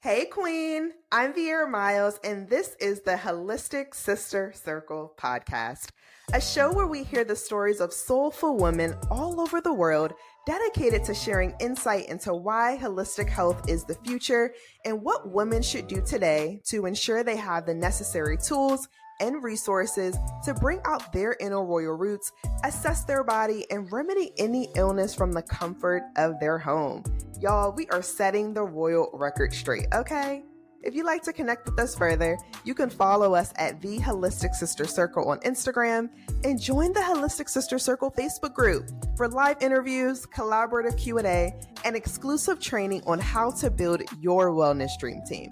Hey, Queen. I'm Vieira Miles, and this is the Holistic Sister Circle podcast, a show where we hear the stories of soulful women all over the world dedicated to sharing insight into why holistic health is the future and what women should do today to ensure they have the necessary tools and resources to bring out their inner royal roots, assess their body, and remedy any illness from the comfort of their home. Y'all, we are setting the royal record straight, okay? If you'd like to connect with us further, you can follow us at The Holistic Sister Circle on Instagram and join the Holistic Sister Circle Facebook group for live interviews, collaborative Q&A, and exclusive training on how to build your wellness dream team.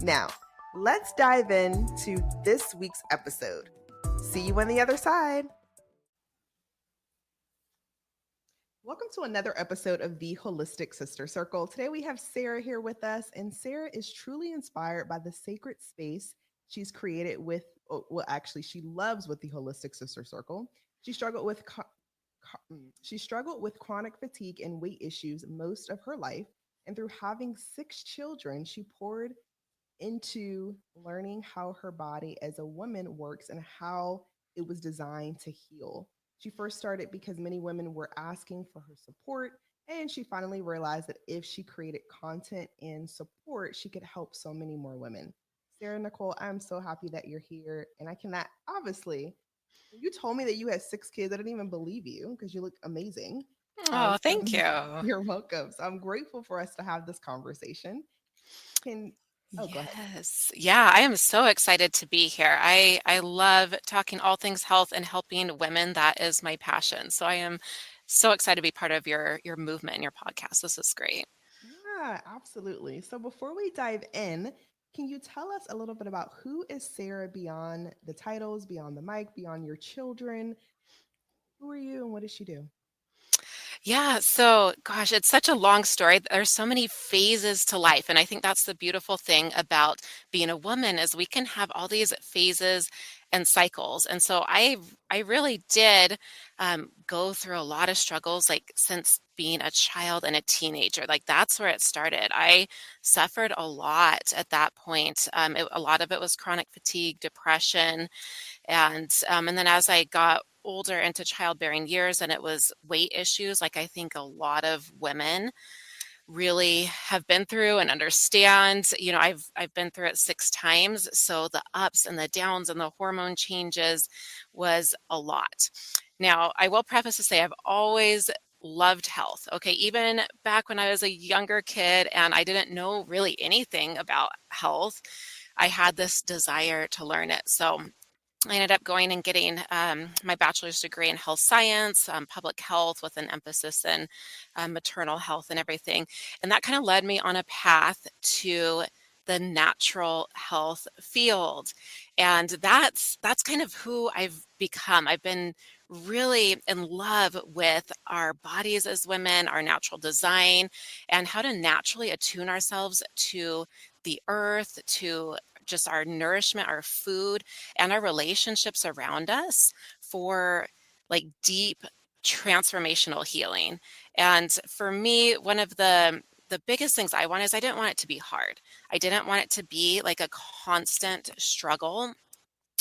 Now, let's dive into this week's episode. See you on the other side. Welcome to another episode of The Holistic Sister Circle. Today we have Sarah here with us, and Sarah is truly inspired by the sacred space she's created with, she loves with The Holistic Sister Circle. She struggled with chronic fatigue and weight issues most of her life, and through having 6 children, she poured into learning how her body as a woman works and how it was designed to heal. She first started because many women were asking for her support, and she finally realized that if she created content and support, she could help so many more women. Sarah Nichole, I'm so happy that you're here. And I cannot, obviously, when you told me that you had 6 kids, I didn't even believe you because you look amazing. Oh, So thank you. you're welcome. So I'm grateful for us to have this conversation. Can, oh, go ahead. Yes. Yeah, I am so excited to be here. I love talking all things health and helping women. That is my passion. So I am so excited to be part of your movement and your podcast. This is great. Yeah, absolutely. So before we dive in, can you tell us a little bit about who is Sarah beyond the titles, beyond the mic, beyond your children? Who are you and what does she do? Yeah, so gosh, it's such a long story. There's so many phases to life, and I think that's the beautiful thing about being a woman is we can have all these phases and cycles. And so I really did go through a lot of struggles, like since being a child and a teenager. Like that's where it started. I suffered a lot at that point. A lot of it was chronic fatigue, depression, and then as I got older into childbearing years and it was weight issues, like I think a lot of women really have been through and understand. I've been through it 6 times, so the ups and the downs and the hormone changes was a lot. Now, I will preface to say I've always loved health. Okay, even back when I was a younger kid and I didn't know really anything about health, I had this desire to learn it. So I ended up going and getting my bachelor's degree in health science, public health with an emphasis in maternal health and everything. And that kind of led me on a path to the natural health field. And that's kind of who I've become. I've been really in love with our bodies as women, our natural design, and how to naturally attune ourselves to the earth, to just our nourishment, our food, and our relationships around us for like deep transformational healing. And for me, one of the biggest things I want is I didn't want it to be hard. I didn't want it to be like a constant struggle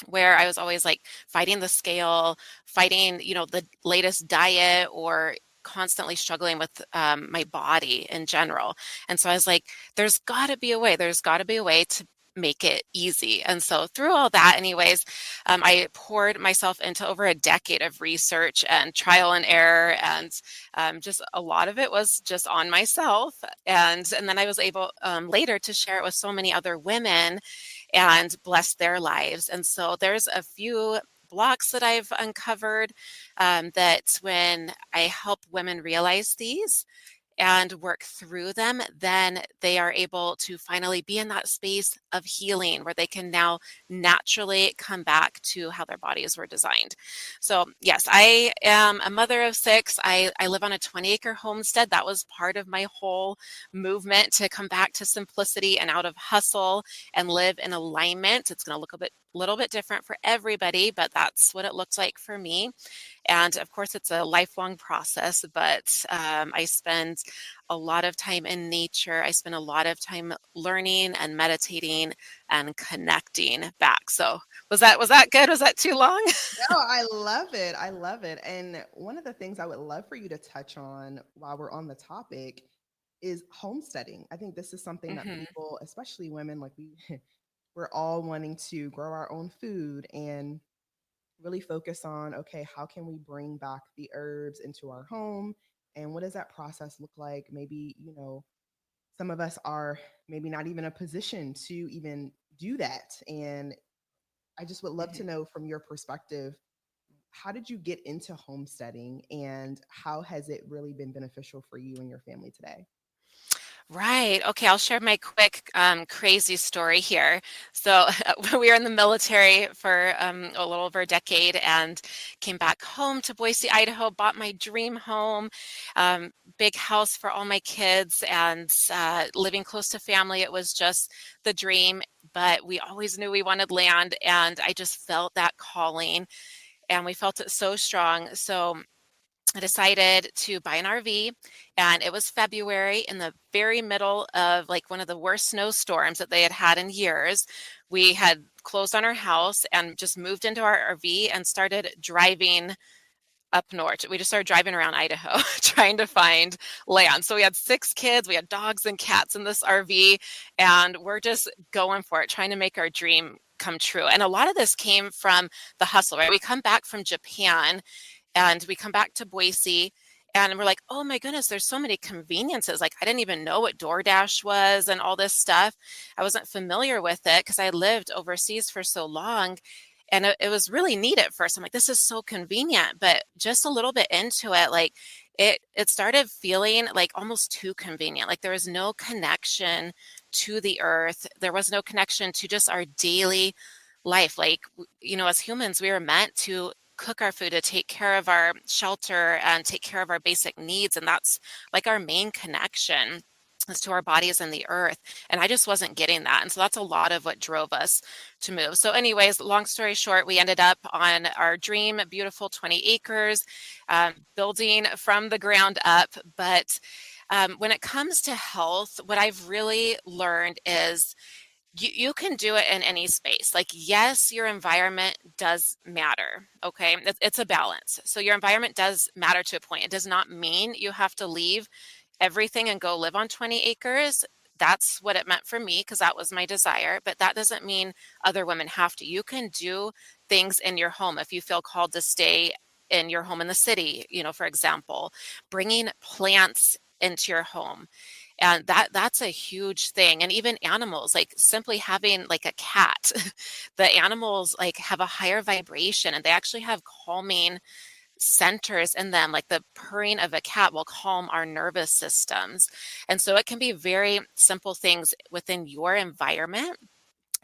where I was always like fighting the scale, fighting, the latest diet or constantly struggling with my body in general. And so I was like, there's got to be a way. There's got to be a way to make it easy. And so through all that, anyways, I poured myself into over a decade of research and trial and error. And just a lot of it was just on myself. And then I was able later to share it with so many other women and bless their lives. And so there's a few blocks that I've uncovered that when I help women realize these and work through them, then they are able to finally be in that space of healing where they can now naturally come back to how their bodies were designed. So yes, I am a mother of 6. I live on a 20-acre homestead. That was part of my whole movement to come back to simplicity and out of hustle and live in alignment. It's going to look a bit a little bit different for everybody, but that's what it looked like for me. And of course, it's a lifelong process, but I spend a lot of time in nature. I spend a lot of time learning and meditating and connecting back. So was that good? Was that too long? No, I love it. I love it. And one of the things I would love for you to touch on while we're on the topic is homesteading. I think this is something that hmm people, especially women, like we're all wanting to grow our own food and really focus on, okay, how can we bring back the herbs into our home, and what does that process look like? Maybe, some of us are maybe not even in a position to even do that. And I just would love to know from your perspective, how did you get into homesteading and how has it really been beneficial for you and your family today? Right. Okay. I'll share my quick, crazy story here. So, we were in the military for a little over a decade and came back home to Boise, Idaho, bought my dream home, um, big house for all my kids, and living close to family. It was just the dream, but we always knew we wanted land. And I just felt that calling, and we felt it so strong. So, I decided to buy an RV, and it was February in the very middle of like one of the worst snowstorms that they had had in years. We had closed on our house and just moved into our RV and started driving up north. We just started driving around Idaho trying to find land. So we had 6 kids, we had dogs and cats in this RV, and we're just going for it, trying to make our dream come true. And a lot of this came from the hustle, right? We come back from Japan and we come back to Boise and we're like, oh my goodness, there's so many conveniences. Like, I didn't even know what DoorDash was and all this stuff. I wasn't familiar with it because I lived overseas for so long. And it was really neat at first. I'm like, this is so convenient. But just a little bit into it, like it started feeling like almost too convenient. Like there was no connection to the earth. There was no connection to just our daily life. Like, as humans, we were meant to cook our food, to take care of our shelter and take care of our basic needs. And that's like our main connection is to our bodies and the earth. And I just wasn't getting that. And so that's a lot of what drove us to move. So, anyways, long story short, we ended up on our dream, beautiful 20 acres, building from the ground up. But when it comes to health, what I've really learned is you can do it in any space. Like, yes, your environment does matter. Okay. It's a balance. So your environment does matter to a point. It does not mean you have to leave everything and go live on 20 acres. That's what it meant for me because that was my desire. But that doesn't mean other women have to. You can do things in your home if you feel called to stay in your home in the city, for example, bringing plants into your home, and that's a huge thing. And even animals, like simply having like a cat, the animals like have a higher vibration and they actually have calming centers in them. Like the purring of a cat will calm our nervous systems. And so it can be very simple things within your environment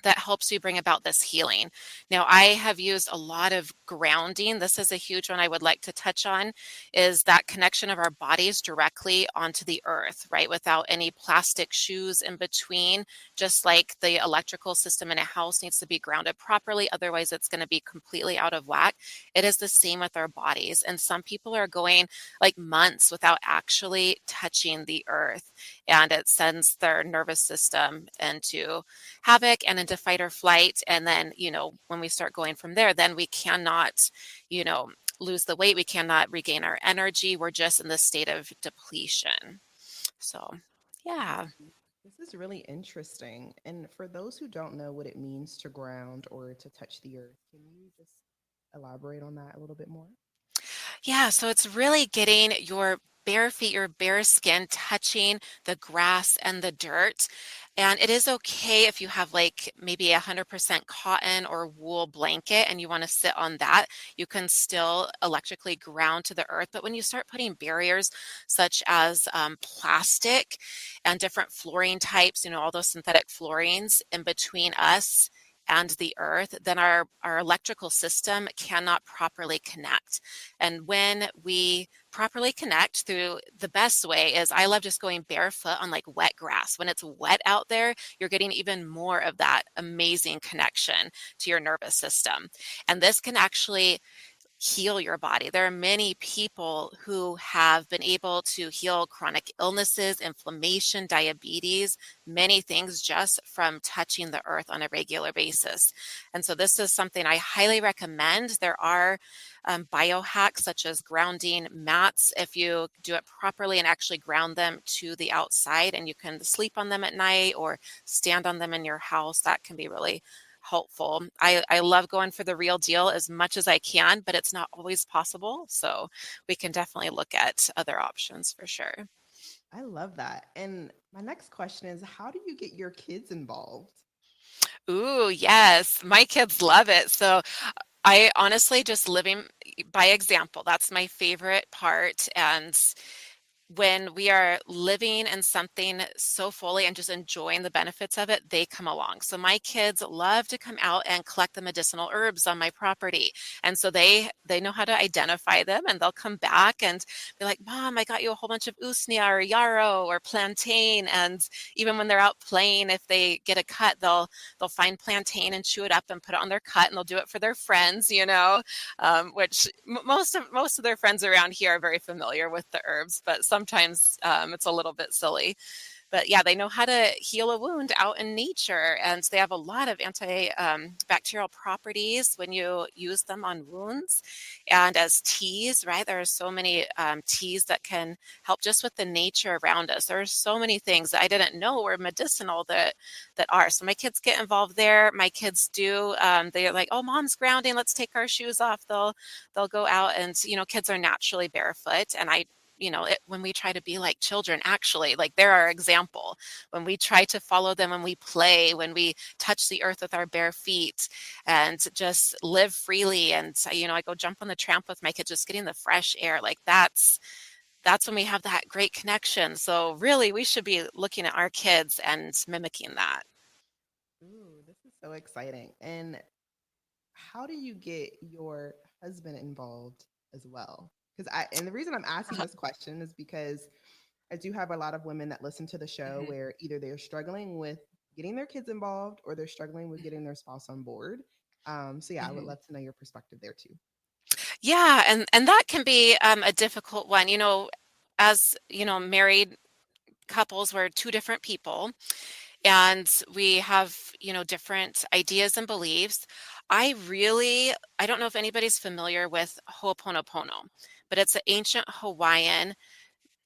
that helps you bring about this healing. Now, I have used a lot of grounding. This is a huge one I would like to touch on, is that connection of our bodies directly onto the earth, right? Without any plastic shoes in between, just like the electrical system in a house needs to be grounded properly. Otherwise, it's going to be completely out of whack. It is the same with our bodies. And some people are going like months without actually touching the earth, and it sends their nervous system into havoc and into fight or flight. And then, when we start going from there, then we cannot, you know, lose the weight. We cannot regain our energy. We're just in this state of depletion. So, yeah. This is really interesting. And for those who don't know what it means to ground or to touch the earth, can you just elaborate on that a little bit more? Yeah, so it's really getting your bare feet, your bare skin touching the grass and the dirt. And it is okay if you have like maybe 100% cotton or wool blanket and you want to sit on that. You can still electrically ground to the earth. But when you start putting barriers such as plastic and different flooring types, all those synthetic floorings in between us and the earth, then our electrical system cannot properly connect. And when we properly connect through, the best way is, I love just going barefoot on like wet grass. When it's wet out there, you're getting even more of that amazing connection to your nervous system. And this can actually heal your body. There are many people who have been able to heal chronic illnesses, inflammation, diabetes, many things just from touching the earth on a regular basis. And so this is something I highly recommend. There are biohacks such as grounding mats. If you do it properly and actually ground them to the outside, and you can sleep on them at night or stand on them in your house, that can be really helpful. I love going for the real deal as much as I can, but it's not always possible. So we can definitely look at other options for sure. I love that. And my next question is, how do you get your kids involved? Ooh, yes. My kids love it. So I honestly just living by example. That's my favorite part. And when we are living in something so fully and just enjoying the benefits of it, they come along. So my kids love to come out and collect the medicinal herbs on my property. And so they know how to identify them, and they'll come back and be like, "Mom, I got you a whole bunch of usnea or yarrow or plantain." And even when they're out playing, if they get a cut, they'll find plantain and chew it up and put it on their cut, and they'll do it for their friends, which most of their friends around here are very familiar with the herbs, but sometimes it's a little bit silly. But yeah, they know how to heal a wound out in nature, and they have a lot of antibacterial properties when you use them on wounds. And as teas, right? There are so many teas that can help just with the nature around us. There are so many things that I didn't know were medicinal that are. So my kids get involved there. My kids do. They're like, "Oh, mom's grounding. Let's take our shoes off." They'll go out, and kids are naturally barefoot, and when we try to be like children, actually, like they're our example. When we try to follow them, when we play, when we touch the earth with our bare feet and just live freely. And I go jump on the tramp with my kids, just getting the fresh air. Like that's when we have that great connection. So really, we should be looking at our kids and mimicking that. Ooh, this is so exciting. And how do you get your husband involved as well? And the reason I'm asking Uh-huh. this question is because I do have a lot of women that listen to the show Mhm, where either they're struggling with getting their kids involved or they're struggling with mhm, getting their spouse on board. So yeah, I would mhm. love to know your perspective there too. Yeah, and that can be a difficult one. As married couples, we're two different people, and we have different ideas and beliefs. I don't know if anybody's familiar with Ho'oponopono, but it's an ancient Hawaiian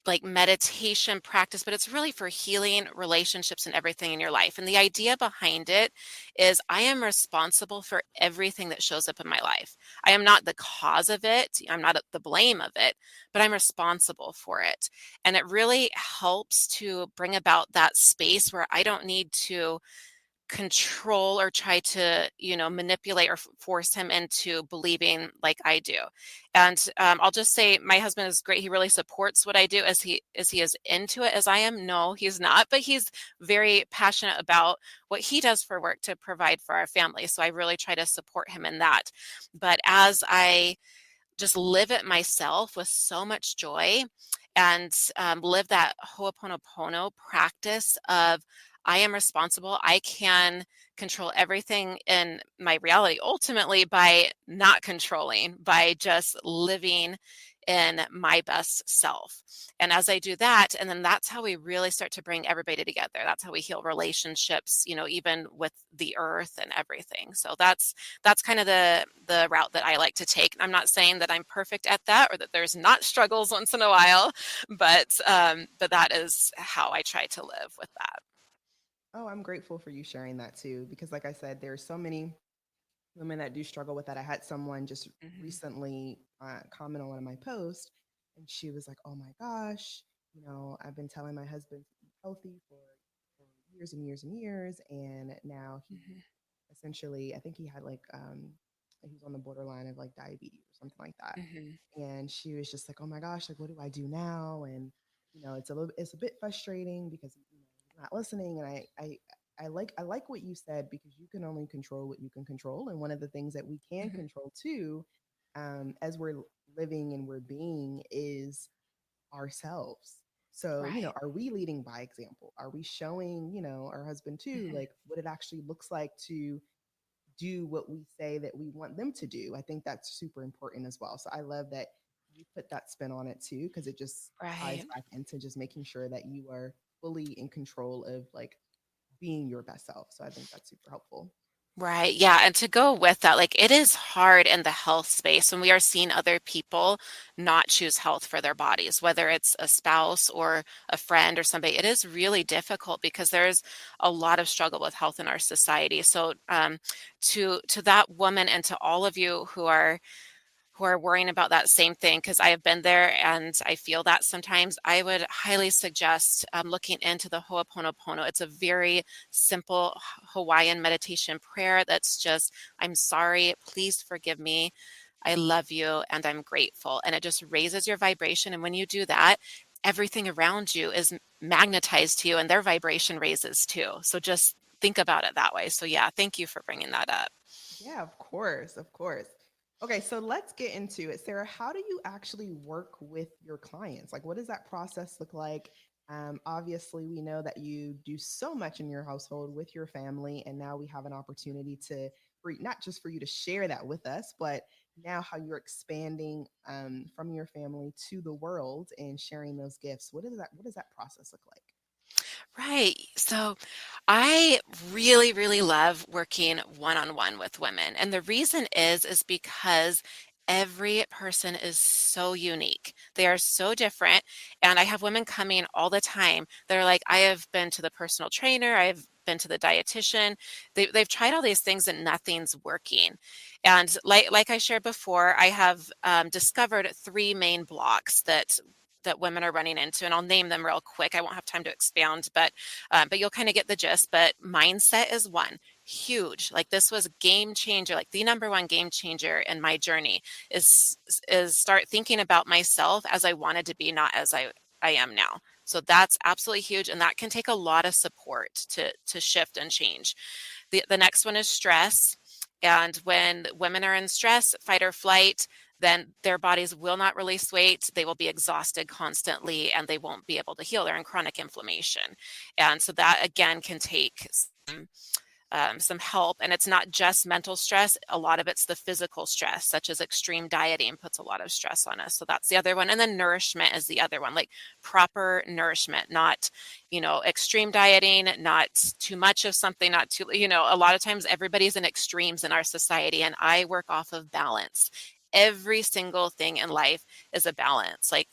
like meditation practice, but it's really for healing relationships and everything in your life. And the idea behind it is, I am responsible for everything that shows up in my life. I am not the cause of it, I'm not at the blame of it, but I'm responsible for it. And it really helps to bring about that space where I don't need to control or try to manipulate or force him into believing like I do. And I'll just say, my husband is great. He really supports what I do. As he is into it as I am? No, he's not, but he's very passionate about what he does for work to provide for our family, so I really try to support him in that. But as I just live it myself with so much joy, and live that Ho'oponopono practice of, I am responsible. I can control everything in my reality ultimately by not controlling, by just living in my best self. And as I do that, and then that's how we really start to bring everybody together. That's how we heal relationships, even with the earth and everything. So that's kind of the route that I like to take. I'm not saying that I'm perfect at that or that there's not struggles once in a while, but that is how I try to live with that. Oh, I'm grateful for you sharing that too, because like I said, there are so many women that do struggle with that. I had someone just Mhm, recently comment on one of my posts, and she was like, "Oh my gosh, I've been telling my husband to eat healthy for years and years and years, and now he mhm, essentially, I think he had like he was on the borderline of like diabetes or something like that." mhm, And she was just like, "Oh my gosh, like what do I do now?" And it's a bit frustrating because he's not listening, and I I like what you said, because you can only control what you can control, and one of the things that we can Mhm. control too, as we're living and we're being, is ourselves. So, Right. are we leading by example? Are we showing, our husband too, Mhm. like what it actually looks like to do what we say that we want them to do? I think that's super important as well. So I love that you put that spin on it too, because it just ties Right. back into just making sure that you are fully in control of like being your best self. So I think that's super helpful. Right. Yeah. And to go with that, like it is hard in the health space when we are seeing other people not choose health for their bodies, whether it's a spouse or a friend or somebody. It is really difficult because there's a lot of struggle with health in our society. So, to that woman and to all of you who are worrying about that same thing, because I have been there and I feel that sometimes, I would highly suggest looking into the Ho'oponopono. It's a very simple Hawaiian meditation prayer that's just, I'm sorry, please forgive me, I love you, and I'm grateful. And it just raises your vibration. And when you do that, everything around you is magnetized to you and their vibration raises too. So just think about it that way. So, yeah, thank you for bringing that up. Yeah, of course, of course. Okay, so let's get into it. Sarah, how do you actually work with your clients? Like, what does that process look like? Obviously, we know that you do so much in your household with your family, and now we have an opportunity to, not just for you to share that with us, but now how you're expanding from your family to the world and sharing those gifts. What does that process look like? Right. So I really, really love working one-on-one with women. And the reason is because every person is so unique. They are so different. And I have women coming all the time. They're like, I have been to the personal trainer, I've been to the dietitian. They've tried all these things and nothing's working. And like I shared before, I have discovered three main blocks that women are running into, and I'll name them real quick. I won't have time to expound, but you'll kind of get the gist. But mindset is one, huge. Like this was a game changer, like the number one game changer in my journey is start thinking about myself as I wanted to be, not as I am now. So that's absolutely huge, and that can take a lot of support to shift and change. The next one is stress. And when women are in stress, fight or flight, then their bodies will not release weight. They will be exhausted constantly and they won't be able to heal. They're in chronic inflammation. And so that again can take some help. And it's not just mental stress. A lot of it's the physical stress, such as extreme dieting puts a lot of stress on us. So that's the other one. And then nourishment is the other one, like proper nourishment, not, extreme dieting, not too much of something, not too, a lot of times everybody's in extremes in our society. And I work off of balance. Every single thing in life is a balance. Like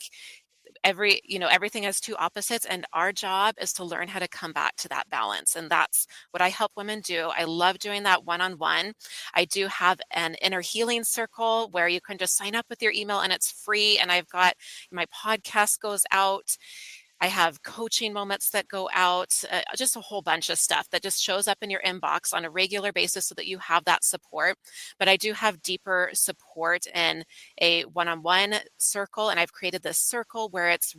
everything has two opposites, and our job is to learn how to come back to that balance. And that's what I help women do. I love doing that one-on-one. I do have an inner healing circle where you can just sign up with your email and it's free. And I've got my podcast goes out. I have coaching moments that go out, just a whole bunch of stuff that just shows up in your inbox on a regular basis so that you have that support. But I do have deeper support in a one-on-one circle. And I've created this circle where it's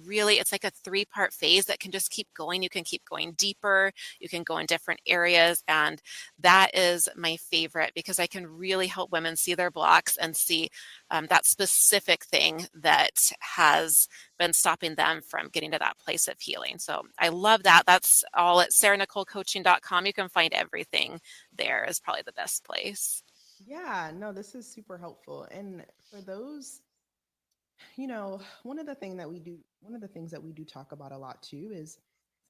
like a three-part phase that can just keep going. You can keep going deeper. You can go in different areas. And that is my favorite because I can really help women see their blocks and see that specific thing that has been stopping them from getting to that place of healing. So I love that. That's all at sarahnicholecoaching.com. You can find everything there is probably the best place. Yeah, no, this is super helpful. And for those, one of the things that we do talk about a lot too is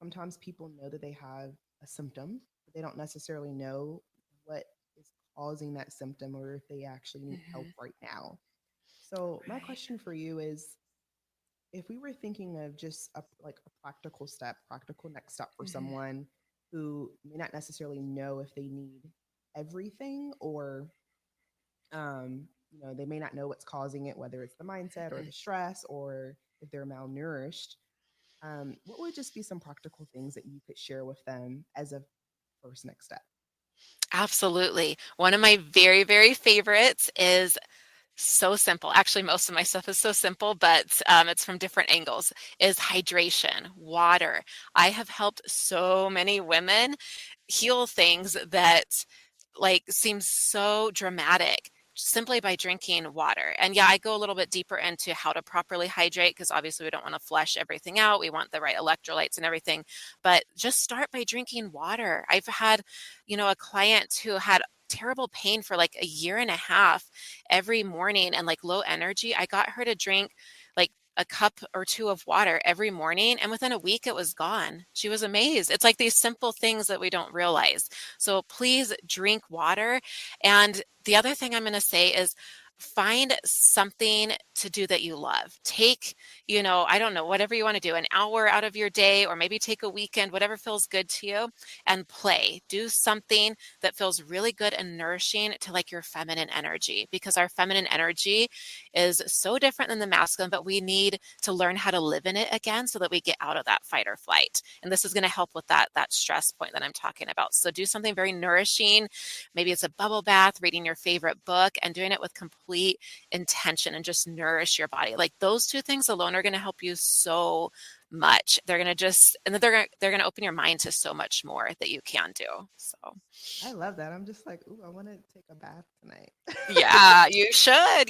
sometimes people know that they have a symptom, but they don't necessarily know what is causing that symptom or if they actually need help Mhm. right now. So my Right. question for you is, if we were thinking of just a practical step, practical next step for Mhm. someone who may not necessarily know if they need everything, or they may not know what's causing it, whether it's the mindset or Mhm. the stress or if they're malnourished. What would just be some practical things that you could share with them as a first next step? Absolutely. One of my very, very favorites is So simple. Actually, most of my stuff is so simple, but it's from different angles, is hydration, water. I have helped so many women heal things that like seems so dramatic simply by drinking water. And yeah, I go a little bit deeper into how to properly hydrate because obviously we don't want to flush everything out. We want the right electrolytes and everything. But just start by drinking water. I've had, a client who had terrible pain for like a year and a half every morning and like low energy. I got her to drink like a cup or two of water every morning, and within a week it was gone. She was amazed. It's like these simple things that we don't realize. So please drink water. And the other thing I'm going to say is find something to do that you love. Take, I don't know, whatever you want to do, an hour out of your day, or maybe take a weekend, whatever feels good to you, and play. Do something that feels really good and nourishing to like your feminine energy, because our feminine energy is so different than the masculine, but we need to learn how to live in it again so that we get out of that fight or flight. And this is going to help with that stress point that I'm talking about. So do something very nourishing. Maybe it's a bubble bath, reading your favorite book, and doing it with complete intention and just nourish your body. Like those two things alone are going to help you so much. They're going to just, and then they're going to open your mind to so much more that you can do. So I love that. I'm just like, ooh, I want to take a bath tonight. yeah, you should.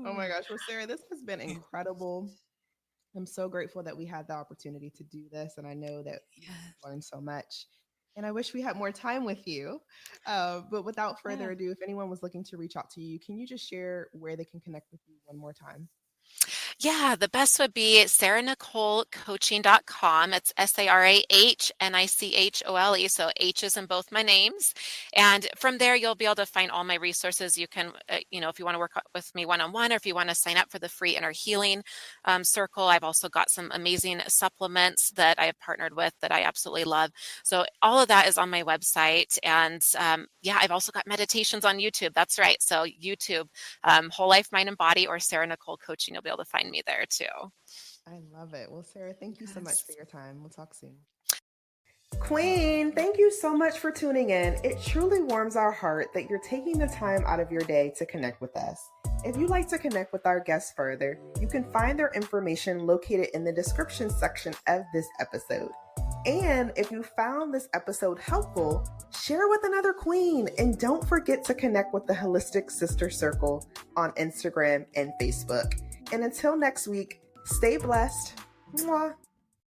Oh my gosh. Well, Sarah, this has been incredible. I'm so grateful that we had the opportunity to do this. And I know that we learned so much. And I wish we had more time with you. But without further ado, if anyone was looking to reach out to you, can you just share where they can connect with you one more time? Yeah, the best would be sarahnicholecoaching.com. It's SarahNichole. So H is in both my names. And from there, you'll be able to find all my resources. You can, if you want to work with me one-on-one, or if you want to sign up for the free inner healing circle, I've also got some amazing supplements that I have partnered with that I absolutely love. So all of that is on my website. And I've also got meditations on YouTube. That's right. So YouTube, Whole Life, Mind and Body, or Sarah Nichole Coaching, you'll be able to find me there too. I love it. Well, Sarah, thank you so much for your time. We'll talk soon. Queen, thank you so much for tuning in. It truly warms our heart that you're taking the time out of your day to connect with us. If you'd like to connect with our guests further, you can find their information located in the description section of this episode. And if you found this episode helpful, share with another queen. And don't forget to connect with the Holistic Sister Circle on Instagram and Facebook. And until next week, stay blessed. Mwah.